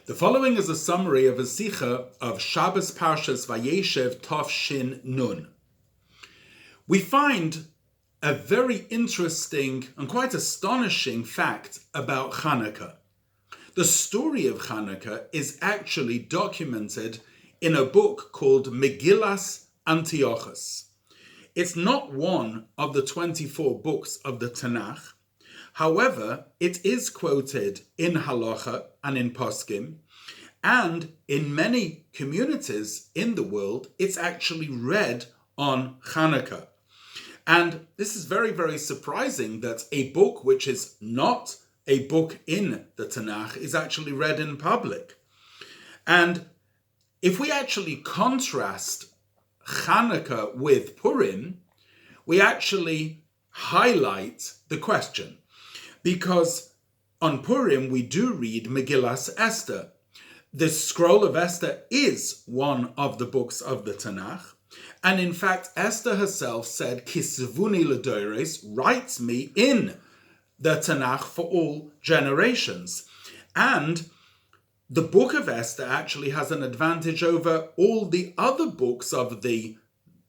The following is a summary of a Sicha of Shabbos Parshas Vayeshev Tov Shin Nun. We find a very interesting and quite astonishing fact about Hanukkah. The story of Hanukkah is actually documented in a book called Megillas Antiochus. It's not one of the 24 books of the Tanakh. However, it is quoted in Halacha and in Poskim, and in many communities in the world, it's actually read on Hanukkah. And this is very, very surprising that a book which is not a book in the Tanakh is actually read in public. And if we actually contrast Hanukkah with Purim, we actually highlight the question. Because on Purim, we do read Megillas Esther. The scroll of Esther is one of the books of the Tanakh. And in fact, Esther herself said, Kisvuni Ledores, writes me in the Tanakh for all generations. And the book of Esther actually has an advantage over all the other books of the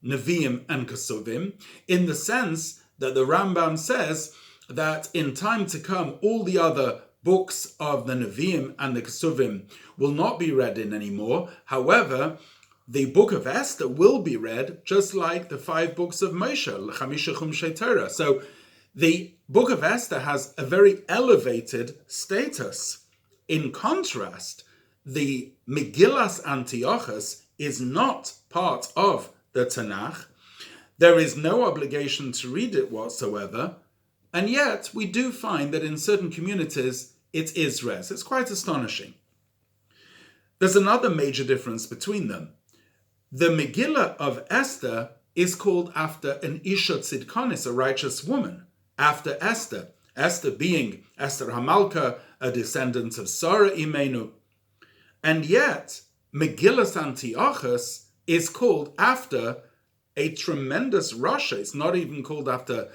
Nevi'im and Kesuvim, in the sense that the Rambam says that in time to come, all the other books of the Nevi'im and the Kesuvim will not be read in anymore. However, the book of Esther will be read just like the 5 books of Moshe, L'chamisha Chumshei Torah. So the book of Esther has a very elevated status. In contrast, the Megillas Antiochus is not part of the Tanakh. There is no obligation to read it whatsoever. And yet, we do find that in certain communities, it is read. It's quite astonishing. There's another major difference between them. The Megillah of Esther is called after an Isha Tzidkonis, a righteous woman, after Esther. Esther being Esther Hamalka, a descendant of Sarah Imenu. And yet, Megillas Antiochus is called after a tremendous Rasha. It's not even called after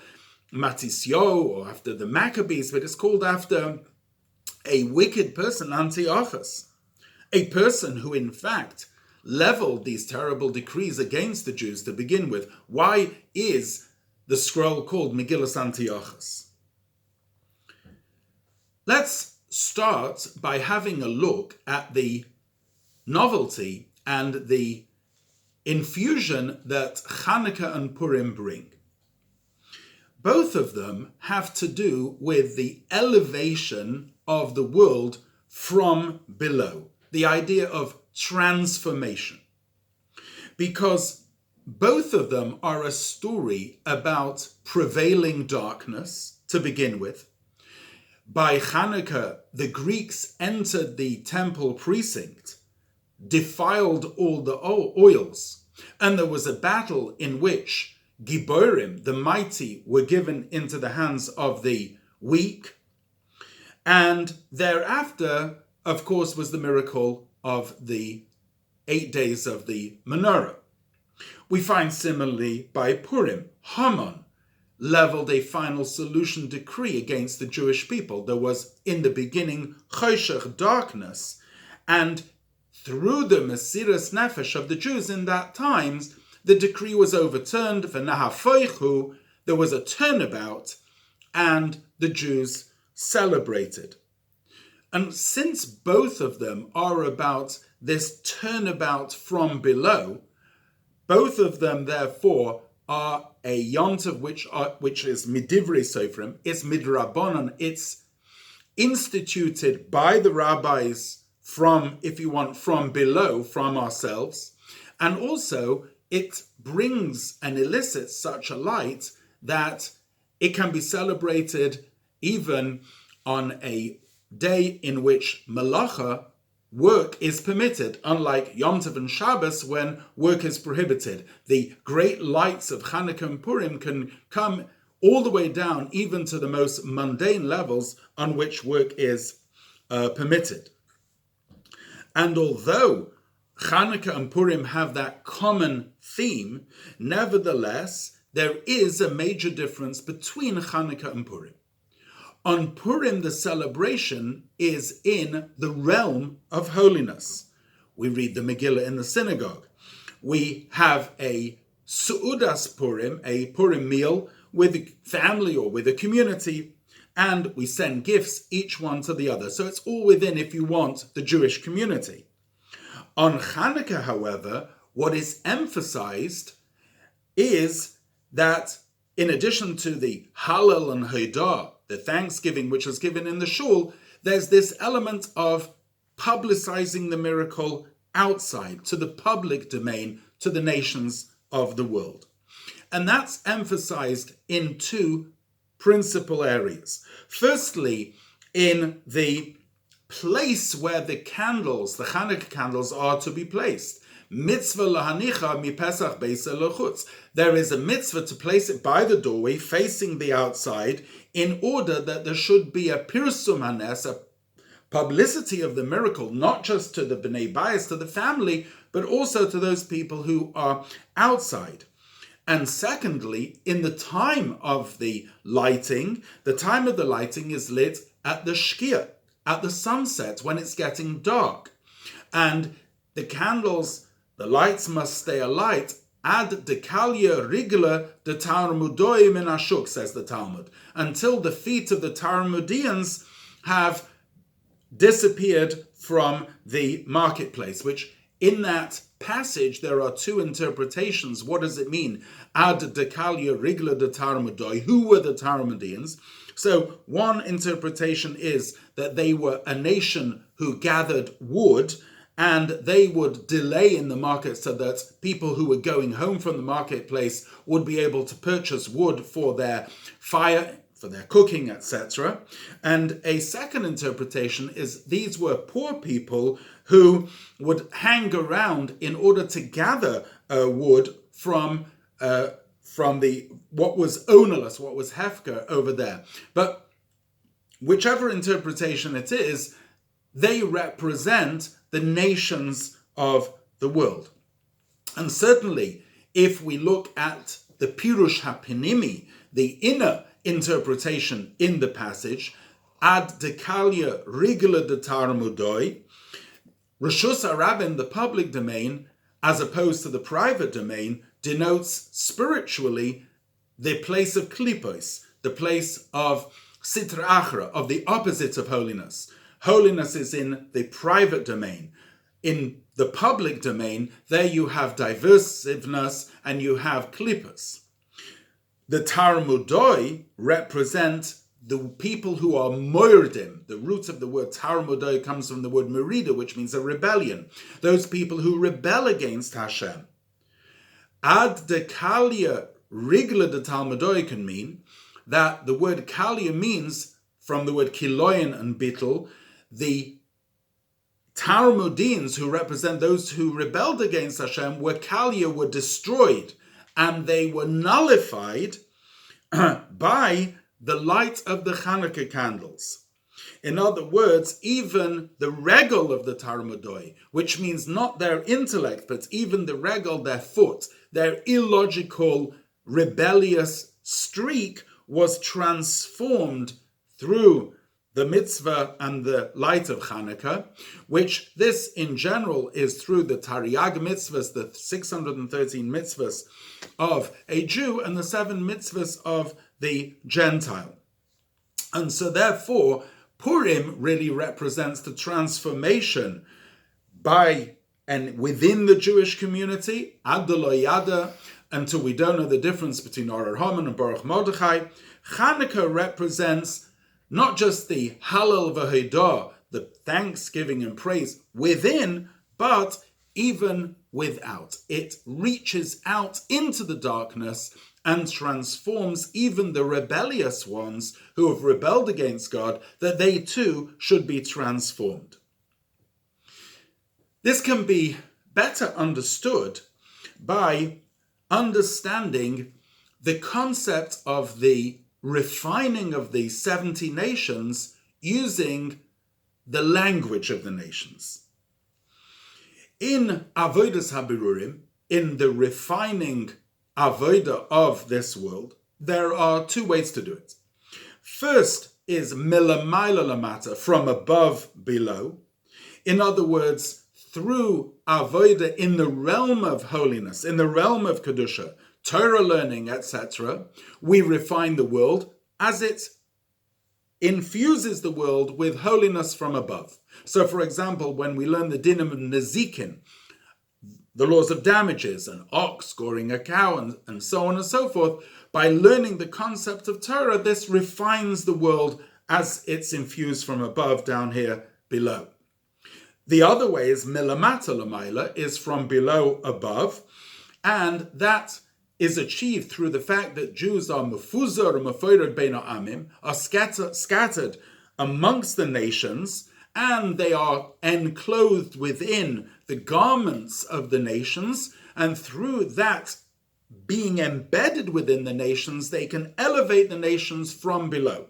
Matisyo or after the Maccabees, but it's called after a wicked person, Antiochus, a person who in fact leveled these terrible decrees against the Jews to begin with. Why is the scroll called Megillas Antiochus? Let's start by having a look at the novelty and the infusion that Hanukkah and Purim bring. Both of them have to do with the elevation of the world from below, the idea of transformation. Because both of them are a story about prevailing darkness to begin with. By Hanukkah, the Greeks entered the temple precinct, defiled all the oils, and there was a battle in which Giborim, the mighty, were given into the hands of the weak. And thereafter, of course, was the miracle of the 8 days of the menorah. We find similarly by Purim, Haman leveled a final solution decree against the Jewish people. There was in the beginning choshech, darkness, and through the Mesiras Nefesh of the Jews in that times, the decree was overturned, v'nahafoichu, there was a turnabout, and the Jews celebrated. And since both of them are about this turnabout from below, both of them therefore are a yontav which is midivrei sofrim, it's midrabanan, it's instituted by the rabbis from, if you want, from below, from ourselves, and also it brings and elicits such a light that it can be celebrated even on a day in which malacha, work, is permitted, unlike Yom Tov and Shabbos when work is prohibited. The great lights of Hanukkah and Purim can come all the way down even to the most mundane levels on which work is permitted. And although Hanukkah and Purim have that common theme, nevertheless, there is a major difference between Hanukkah and Purim. On Purim, the celebration is in the realm of holiness. We read the Megillah in the synagogue. We have a Su'udas Purim, a Purim meal with a family or with a community, and we send gifts, each one to the other. So it's all within, if you want, the Jewish community. On Hanukkah, however, what is emphasized is that in addition to the Hallel and Hodah, the thanksgiving which was given in the shul, there's this element of publicizing the miracle outside, to the public domain, to the nations of the world. And that's emphasized in two principal areas. Firstly, in the place where the candles, the Hanukkah candles, are to be placed. Mitzvah lahanicha mi Pesach beisa lechutz. There is a mitzvah to place it by the doorway, facing the outside, in order that there should be a pirsum hanes, a publicity of the miracle, not just to the Bnei Bayis, to the family, but also to those people who are outside. And secondly, in the time of the lighting is lit at the Shkia, at the sunset, when it's getting dark. And the candles, the lights must stay alight ad dekalia rigla de Talmudoi min ashuk, says the Talmud, until the feet of the Talmudians have disappeared from the marketplace, which in that passage there are two interpretations. What does it mean? Ad dekalia rigla de Talmudoi, who were the Talmudians? So one interpretation is that they were a nation who gathered wood, and they would delay in the market so that people who were going home from the marketplace would be able to purchase wood for their fire, for their cooking, etc. And a second interpretation is these were poor people who would hang around in order to gather wood from what was ownerless, what was hefker over there. But whichever interpretation it is, they represent the nations of the world. And certainly, if we look at the Pirush HaPinimi, the inner interpretation in the passage, ad dekalia rigla de Talmudoi, Reshus HaRabim, the public domain, as opposed to the private domain, denotes spiritually the place of klipos, the place of sitra achra, of the opposite of holiness. Holiness is in the private domain. In the public domain, there you have diversiveness and you have klipos. The Talmudoi represent the people who are moirdim. The root of the word Talmudoi comes from the word merida, which means a rebellion. Those people who rebel against Hashem. Ad dekalia rigla de Talmudoi can mean that the word kalia means, from the word kiloyan and bittul, the Talmudians, who represent those who rebelled against Hashem, were destroyed, and they were nullified by the light of the Hanukkah candles. In other words, even the regel of the Talmudoi, which means not their intellect, but even the regel, their foot, their illogical, rebellious streak, was transformed through the mitzvah and the light of Hanukkah, which this in general is through the Tariag mitzvahs, the 613 mitzvahs of a Jew and the 7 mitzvahs of the Gentile. And so therefore, Purim really represents the transformation by and within the Jewish community, ad lo yada, until we don't know the difference between Orah Haman and Baruch Mordechai. Hanukkah represents not just the Hallel v'Hodah, the thanksgiving and praise within, but even without. It reaches out into the darkness and transforms even the rebellious ones who have rebelled against God, that they too should be transformed. This can be better understood by understanding the concept of the refining of the 70 nations using the language of the nations. In Avodas HaBirurim, in the refining avodah of this world, there are two ways to do it. First is milamayla lamata, from above below. In other words, through avodah in the realm of holiness, in the realm of kedusha, Torah learning, etc., we refine the world as it infuses the world with holiness from above. So, for example, when we learn the dinim of nezikin, the laws of damages, an ox goring a cow, and so on and so forth, by learning the concept of Torah, this refines the world as it's infused from above down here below. The other way is milamata lamaila, is from below above, and that is achieved through the fact that Jews are mefuzar or mefoired bein ha'amim, are scattered amongst the nations, and they are enclosed within the garments of the nations, and through that being embedded within the nations, they can elevate the nations from below.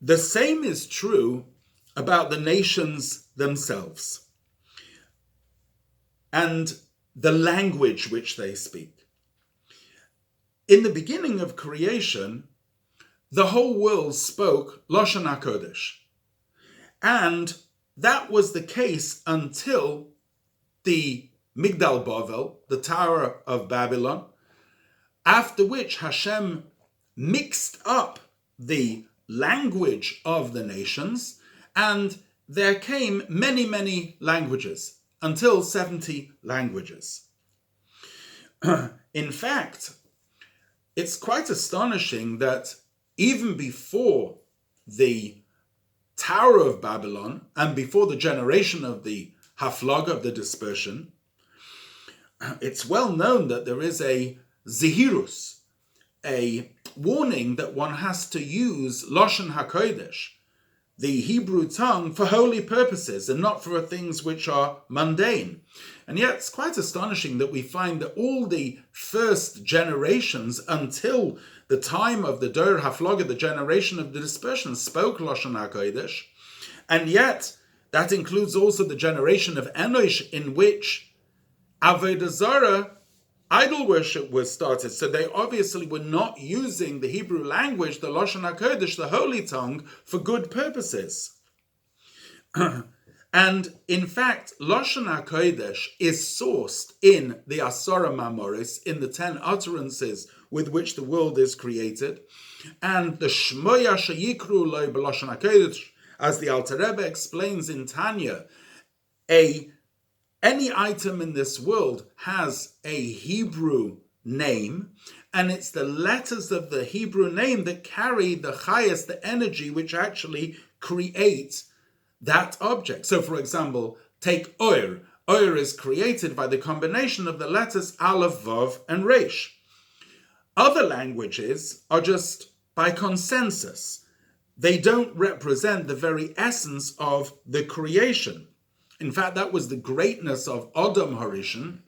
The same is true about the nations themselves and the language which they speak. In the beginning of creation, the whole world spoke Lashon HaKodesh. And that was the case until the Migdal Bavel, the Tower of Babylon, after which Hashem mixed up the language of the nations, and there came many, many languages, until 70 languages. In fact, it's quite astonishing that even before the Tower of Babylon and before the generation of the Haflaga, of the dispersion, it's well known that there is a zihirus, a warning that one has to use Lashon HaKodesh, the Hebrew tongue, for holy purposes and not for things which are mundane. And yet it's quite astonishing that we find that all the first generations until the time of the Dor Haflaga, the generation of the dispersion, spoke Lashon HaKodesh, and yet that includes also the generation of Enosh, in which Avodah Zarah, idol worship, was started. So they obviously were not using the Hebrew language, the Lashon HaKodesh, the holy tongue, for good purposes. And in fact, Lashon HaKodesh is sourced in the Asara Mamoris, in the 10 utterances with which the world is created. And the Shmoya Sheyikru Lo B'Lashon HaKodesh, as the Alter Rebbe explains in Tanya, any item in this world has a Hebrew name, and it's the letters of the Hebrew name that carry the chayas, the energy, which actually create that object. So, for example, take Oir. Oir is created by the combination of the letters Aleph, Vav, and Resh. Other languages are just by consensus. They don't represent the very essence of the creation. In fact, that was the greatness of Adam Harishon,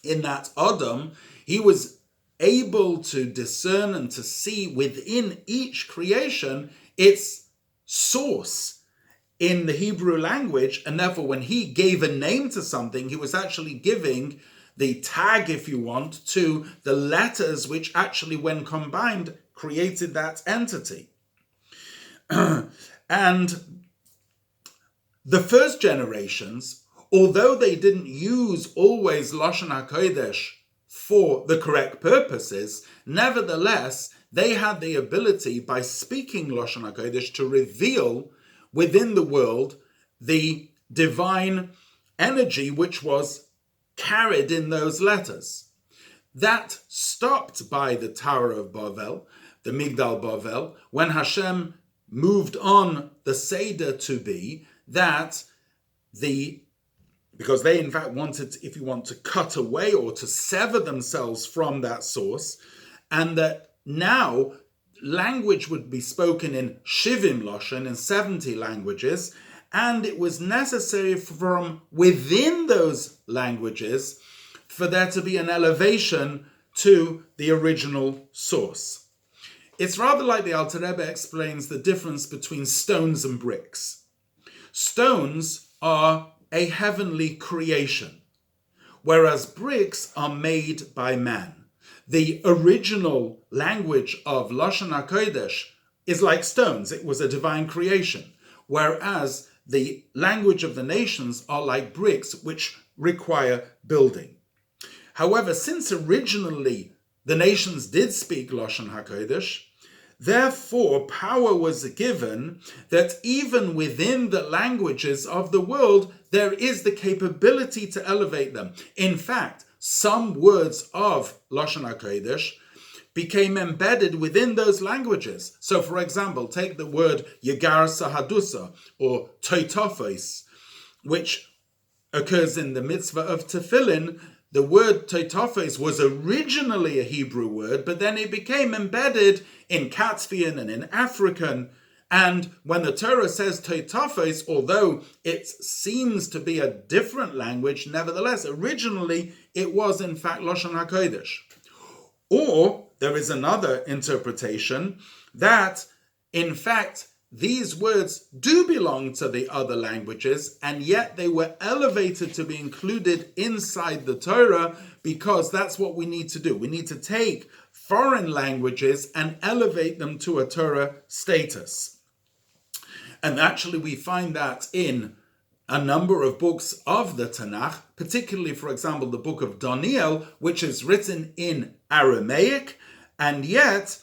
in that Adam, he was able to discern and to see within each creation its source in the Hebrew language, and therefore when he gave a name to something, he was actually giving the tag, if you want, to the letters which actually, when combined, created that entity. And the first generations, although they didn't use always Lashon HaKodesh for the correct purposes, nevertheless, they had the ability, by speaking Lashon HaKodesh, to reveal within the world the divine energy which was carried in those letters. That stopped by the Tower of Bavel, the Migdal Bavel, when Hashem moved on the Seder to be that because they in fact wanted, if you want, to cut away or to sever themselves from that source, and that now language would be spoken in Shivim Lashon, in 70 languages, and it was necessary from within those languages for there to be an elevation to the original source. It's rather like the Alter Rebbe explains the difference between stones and bricks. Stones are a heavenly creation, whereas bricks are made by man. The original language of Lashon HaKodesh is like stones. It was a divine creation. Whereas the language of the nations are like bricks, which require building. However, since originally the nations did speak Lashon HaKodesh, therefore power was given that even within the languages of the world, there is the capability to elevate them. In fact, some words of Lashon HaKodesh became embedded within those languages. So, for example, take the word Yegar Sahadusa or Toitofos, which occurs in the mitzvah of tefillin. The word Toitofos was originally a Hebrew word, but then it became embedded in Katvian and in African. And when the Torah says Toitofos, although it seems to be a different language, nevertheless, originally it was in fact Lashon HaKodesh. Or there is another interpretation that, in fact, these words do belong to the other languages, and yet they were elevated to be included inside the Torah, because that's what we need to do. We need to take foreign languages and elevate them to a Torah status. And actually we find that in a number of books of the Tanakh, particularly, for example, the book of Daniel, which is written in Aramaic, and yet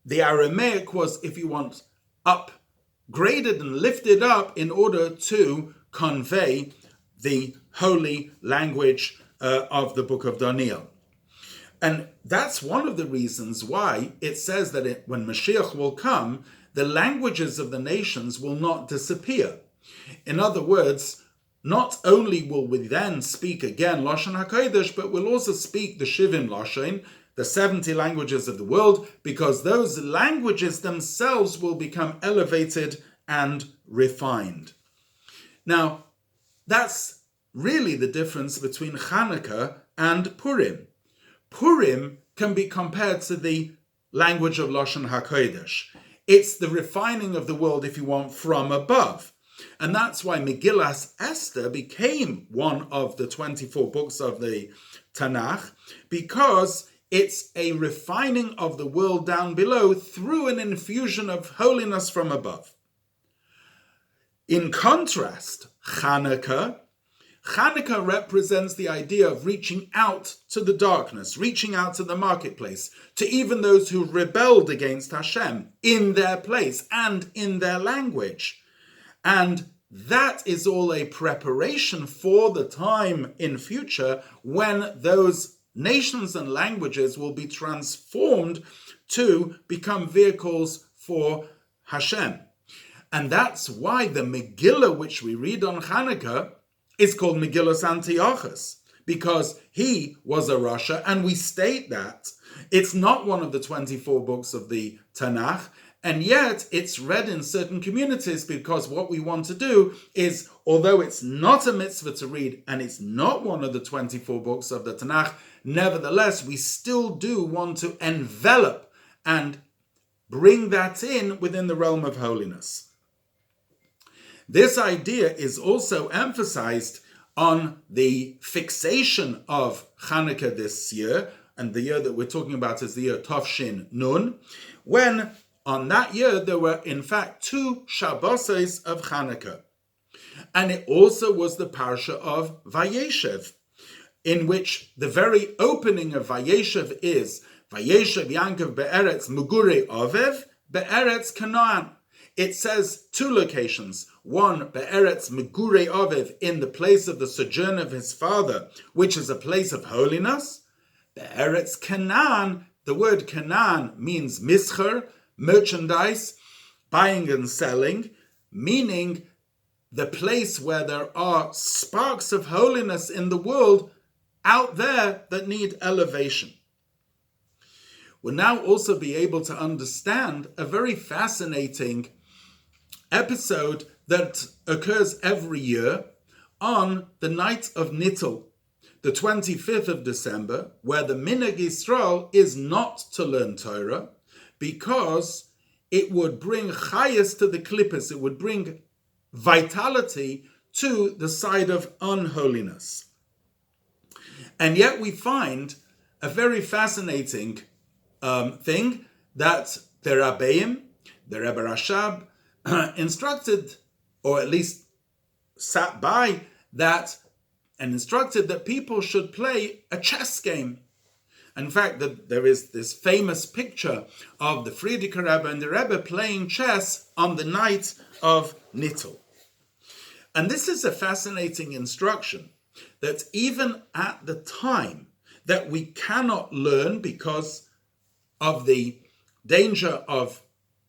the Aramaic was, if you want, upgraded and lifted up in order to convey the holy language of the book of Daniel. And that's one of the reasons why it says that when Mashiach will come, the languages of the nations will not disappear. In other words, not only will we then speak again Lashon HaKodesh, but we'll also speak the Shivim Lashon, the 70 languages of the world, because those languages themselves will become elevated and refined. Now, that's really the difference between Hanukkah and Purim. Purim can be compared to the language of Lashon HaKodesh. It's the refining of the world, if you want, from above. And that's why Megillas Esther became one of the 24 books of the Tanakh, because it's a refining of the world down below through an infusion of holiness from above. In contrast, Hanukkah represents the idea of reaching out to the darkness, reaching out to the marketplace, to even those who rebelled against Hashem in their place and in their language. And that is all a preparation for the time in future when those nations and languages will be transformed to become vehicles for Hashem. And that's why the Megillah which we read on Hanukkah is called Megillas Antiochus, because he was a Rasha, and we state that. It's not one of the 24 books of the Tanakh, and yet it's read in certain communities, because what we want to do is, although it's not a mitzvah to read and it's not one of the 24 books of the Tanakh, nevertheless, we still do want to envelop and bring that in within the realm of holiness. This idea is also emphasized on the fixation of Hanukkah this year, and the year that we're talking about is the year Tov Nun, when on that year there were in fact 2 Shabbos of Hanukkah. And it also was the parsha of Vayeshev, in which the very opening of Vayeshev is Vayeshev Yankov Be'eretz Mugurei Ovev Be'eretz Canaan. It says 2 locations. One, Be'eretz Mugurei Ovev, in the place of the sojourn of his father, which is a place of holiness. Be'eretz Canaan, the word Canaan means mischer, merchandise, buying and selling, meaning the place where there are sparks of holiness in the world out there that need elevation. We'll now also be able to understand a very fascinating episode that occurs every year on the night of Nittel, the 25th of December, where the Minhag Yisrael is not to learn Torah, because it would bring chayas to the klippos, it would bring vitality to the side of unholiness. And yet we find a very fascinating thing that the Rabbeim, the Rebbe Rashab, instructed, or at least sat by that, and instructed that people should play a chess game. In fact, there is this famous picture of the Frierdiker Rebbe and the Rebbe playing chess on the night of Nittel. And this is a fascinating instruction, that even at the time that we cannot learn because of the danger of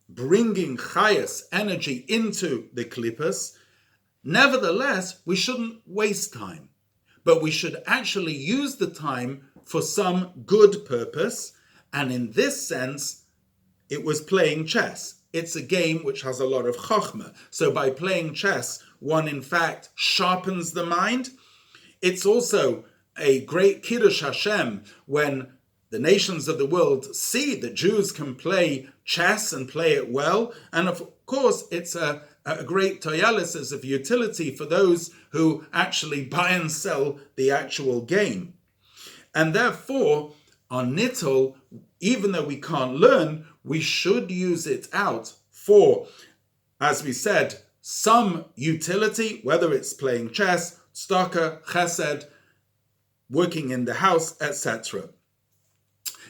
bringing chayas, energy, into the klippas, nevertheless, we shouldn't waste time, but we should actually use the time for some good purpose. And in this sense, it was playing chess. It's a game which has a lot of chokhmah. So by playing chess, one in fact sharpens the mind. It's also a great Kiddush Hashem when the nations of the world see that Jews can play chess and play it well. And of course, it's a great toyalis of utility for those who actually buy and sell the actual game. And therefore, on Nittel, even though we can't learn, we should use it out for, as we said, some utility, whether it's playing chess, tzedakah, chesed, working in the house, etc.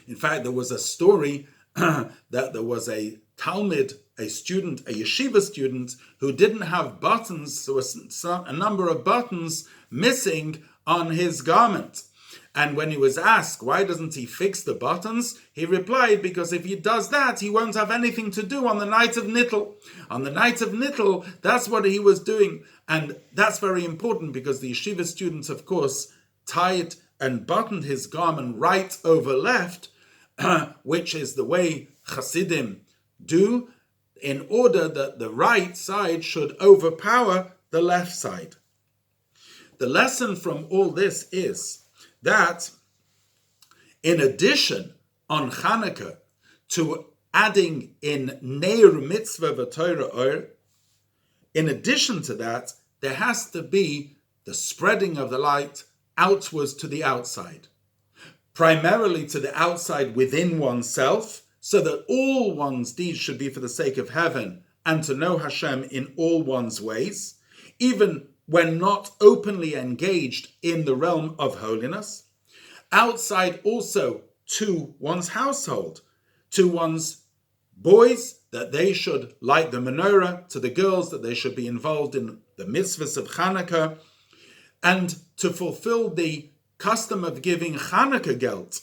In fact, there was a story that there was a Talmud, a student, a yeshiva student, who didn't have buttons. There was a number of buttons missing on his garment. And when he was asked, why doesn't he fix the buttons? He replied, because if he does that, he won't have anything to do on the night of Nittel. On the night of Nittel, that's what he was doing. And that's very important because the yeshiva students, of course, tied and buttoned his garment right over left, which is the way Hasidim do, in order that the right side should overpower the left side. The lesson from all this is that in addition on Chanukah to adding in Neir Mitzvah v'Torah Or, in addition to that, there has to be the spreading of the light outwards to the outside. Primarily to the outside within oneself, so that all one's deeds should be for the sake of heaven and to know Hashem in all one's ways, even when not openly engaged in the realm of holiness. Outside also to one's household, to one's boys, that they should light the menorah, to the girls, that they should be involved in the mitzvahs of Chanukah, and to fulfill the custom of giving Chanukah gelt,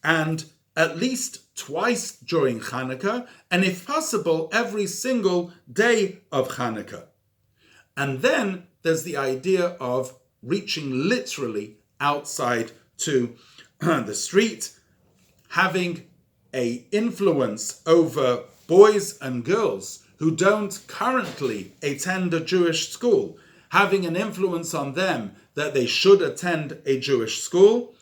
and at least twice during Chanukah, and if possible, every single day of Chanukah. And then there's the idea of reaching literally outside to the street, having an influence over boys and girls who don't currently attend a Jewish school, having an influence on them that they should attend a Jewish school,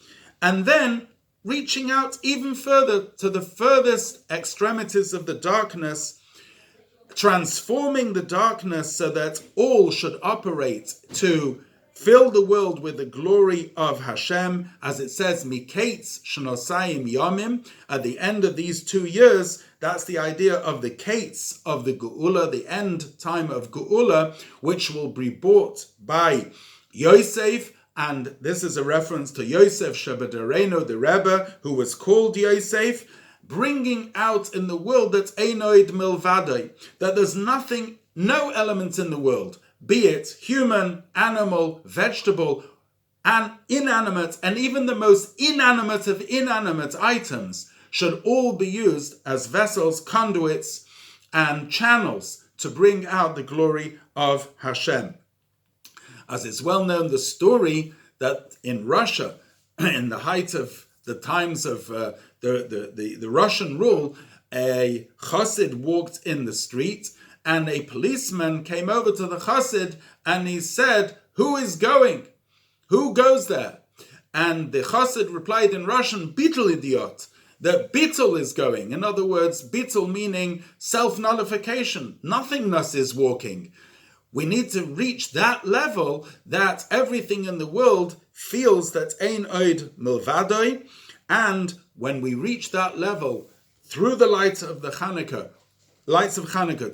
and then reaching out even further to the furthest extremities of the darkness, transforming the darkness so that all should operate to fill the world with the glory of Hashem, as it says, Miketz Shnosayim Yomim. At the end of these 2 years, that's the idea of the Ketz of the Geula, the end time of Geula, which will be brought by Yosef. And this is a reference to Yosef Shebedareno, the Rebbe, who was called Yosef, bringing out in the world that Einoid Milvadoi, that there's nothing, no element in the world, be it human, animal, vegetable, and inanimate, and even the most inanimate of inanimate items, should all be used as vessels, conduits, and channels to bring out the glory of Hashem. As it's well known, the story that in Russia, in the height of the times of the Russian rule, a chassid walked in the street, and a policeman came over to the chassid, and he said, "Who is going? Who goes there?" And the chassid replied in Russian, "Bittul idiot," that Bittul is going. In other words, Bittul meaning self-nullification. Nothingness is walking. We need to reach that level that everything in the world feels that Ein Oid Milvadoi, And when we reach that level through the lights of Hanukkah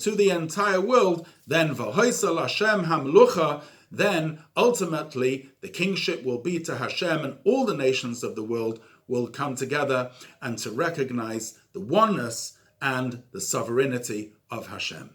to the entire world, then V'hoisel Hashem Hamlucha, then ultimately the kingship will be to Hashem, and all the nations of the world will come together and to recognize the oneness and the sovereignty of Hashem.